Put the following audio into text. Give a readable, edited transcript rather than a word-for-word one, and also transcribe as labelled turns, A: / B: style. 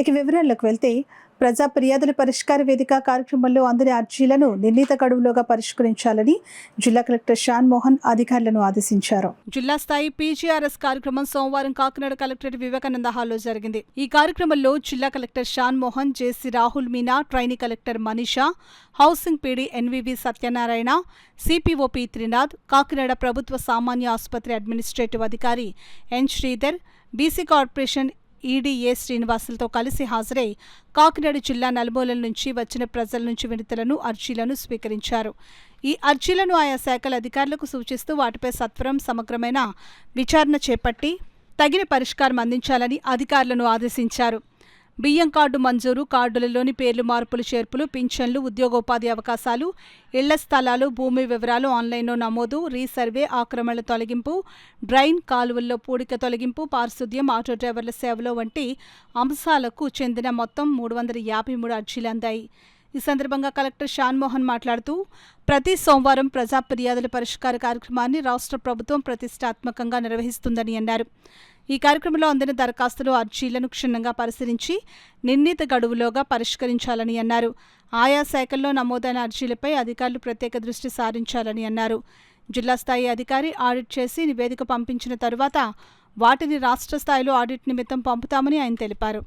A: ఇక వివరాల్లోకి వెళ్తే ప్రజా ఫిర్యాదుల పరిష్కార వేదిక కార్యక్రమంలో అందరి అర్జీలను నిర్ణీత గడువులోగా పరిష్కరించాలని జిల్లా కలెక్టర్ షాన్ మోహన్ అధికారులను ఆదేశించారు.
B: జిల్లా స్థాయి పీజీఆర్ఎస్ కార్యక్రమం సోమవారం కాకినాడ కలెక్టరేట్ వివేకానంద హాల్లో జరిగింది. ఈ కార్యక్రమంలో జిల్లా collector Shan Mohan, JC Rahul Meena, trainee collector Manisha, housing PD NVV Satyanarayana, CPO P Trinath, Kakinada ప్రభుత్వ సామాన్య ఆసుపత్రి అడ్మినిస్ట్రేటివ్ అధికారి N Sridhar, BC corporation EDA శ్రీనివాసులతో కలిసి హాజరై కాకినాడ జిల్లా నలుమూలల నుంచి వచ్చిన ప్రజల నుంచి వినతులను, అర్జీలను స్వీకరించారు. ఈ అర్జీలను ఆయా శాఖల అధికారులకు సూచిస్తూ వాటిపై సత్వరం సమగ్రమైన విచారణ చేపట్టి తగిన పరిష్కారం అందించాలని అధికారులను ఆదేశించారు. బియ్యం కార్డు మంజూరు, కార్డులలోని పేర్లు మార్పులు చేర్పులు, పింఛన్లు, ఉద్యోగోపాధి అవకాశాలు, ఇళ్ల స్థలాలు, భూమి వివరాలు ఆన్లైన్లో నమోదు, రీసర్వే, ఆక్రమణల తొలగింపు, డ్రైన్ కాలువల్లో పూడిక తొలగింపు, పారిశుద్ధ్యం, ఆటో డ్రైవర్ల సేవలో వంటి అంశాలకు చెందిన మొత్తం 353 అర్జీలు అందాయి. ఈ సందర్భంగా కలెక్టర్ షాన్ మోహన్ మాట్లాడుతూ ప్రతి సోమవారం ప్రజా ఫిర్యాదుల పరిష్కార కార్యక్రమాన్ని రాష్ట్ర ప్రభుత్వం ప్రతిష్టాత్మకంగా నిర్వహిస్తుందని అన్నారు. ఈ కార్యక్రమంలో అందిన దరఖాస్తులు, అర్జీలను క్షుణ్ణంగా పరిశీలించి నిర్ణీత గడువులోగా పరిష్కరించాలని అన్నారు. ఆయా శాఖల్లో నమోదైన అర్జీలపై అధికారులు ప్రత్యేక దృష్టి సారించాలని అన్నారు. జిల్లా స్థాయి అధికారి ఆడిట్ చేసి నివేదిక పంపించిన తరువాత వాటిని రాష్ట్ర స్థాయిలో ఆడిట్ నిమిత్తం పంపుతామని ఆయన తెలిపారు.